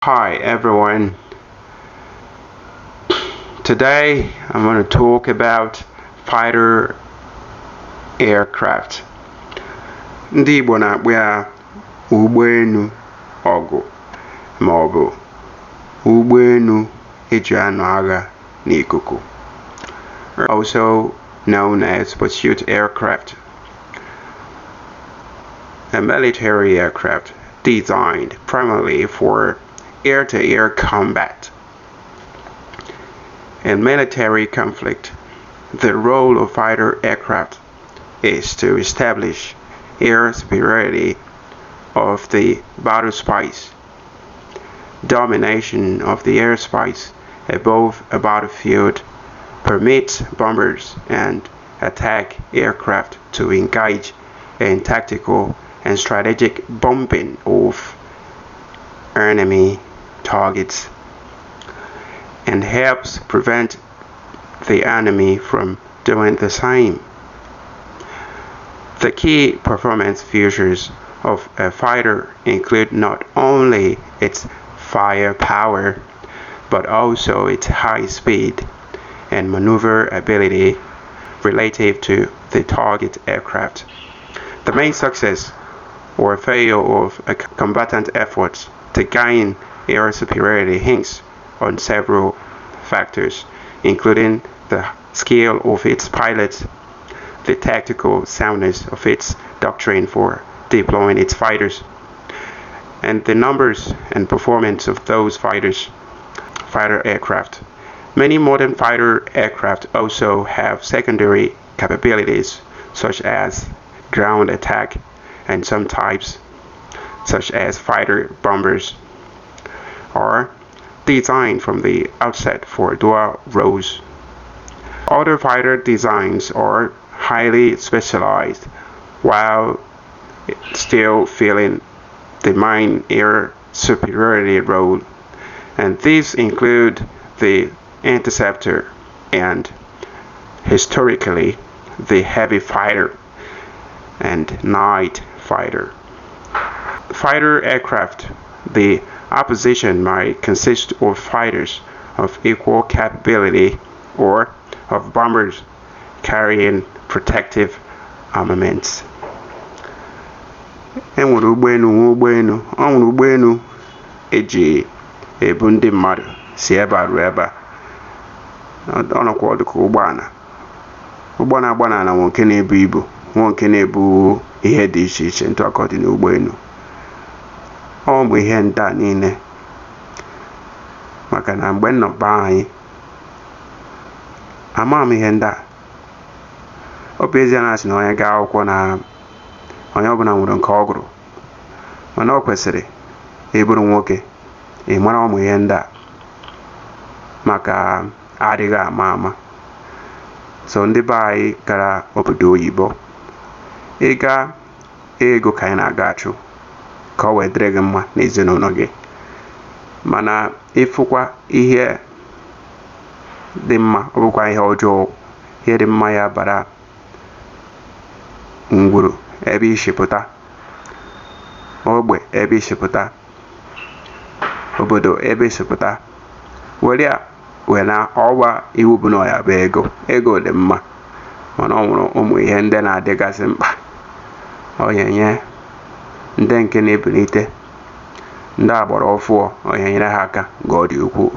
Hi everyone. Today I'm going to talk about fighter aircraft. Ndị Igbo na-akpọ ya ụgbọelu ọgụ ma ọ bụ ụgbọelu eji anọ agha n'ikuku, also known as pursuit aircraft. A military aircraft designed primarily for air-to-air combat. In military conflict, the role of fighter aircraft is to establish air superiority of the battlespace. Domination of the airspace above a battlefield permits bombers and attack aircraft to engage in tactical and strategic bombing of enemy targets and helps prevent the enemy from doing the same. The key performance features of a fighter include not only its firepower but also its high speed and maneuver ability relative to the target aircraft. The main success or failure of a combatant efforts to gain air superiority hinges on several factors, including the skill of its pilots, the tactical soundness of its doctrine for deploying its fighters, and the numbers and performance of those fighter aircraft. Many modern fighter aircraft also have secondary capabilities such as ground attack, and some types, such as fighter bombers, are designed from the outset for dual roles. Other fighter designs are highly specialized while still filling the main air superiority role, and these include the interceptor and, historically, the heavy fighter and night fighter. Fighter aircraft, the opposition might consist of fighters of equal capability or of bombers carrying protective armaments. Enwere ụgbọelu eji ebu ndị mmadụ si ebe a ruo ebe a. Ọ nọkwa ọdụ ka ụgbọ na-agba n'ala nwe nke na-ebu ibu, nwe nke na-ebu ihe dị iche iche ntụ aka dị n'ụgbọelu. Ọ bụ ihe ndị a niile maka na mgbe nnọba anyị ama m ihe ndị a. Ọ bụ ezie na asị na onye gaa akwụkwọ na onye ọbụla nwere nke ọ gụrụ, mana ọ kwesịrị ịbụrụ nwoke ị mara ụmụ ihe ndị a maka adịghị ama. So ndị be anyị gara obodo oyibo, ịga ego ka anyị na-aga achụ ka ọ wee dịrị gị mma n'ezinụlọ gị, mana ịfụkwa ihe dị mma ọ bụkwa ihe ọjọọ. Ihe dị mma ya bara ngwuru ebe ishipụta, ogbe ebe ishipụta, obodo ebe ishipụta, were na ọwa iwu bụ na ya bụ ego dị mma, mana ọ nwere ụmụ ihe ndị na-adịgasị mkpa ọ ga-enye ndị nke na-ebilite, ndị agbara ọfụọ ọ ga-enyere ha aka nke ọ dị ukwuu.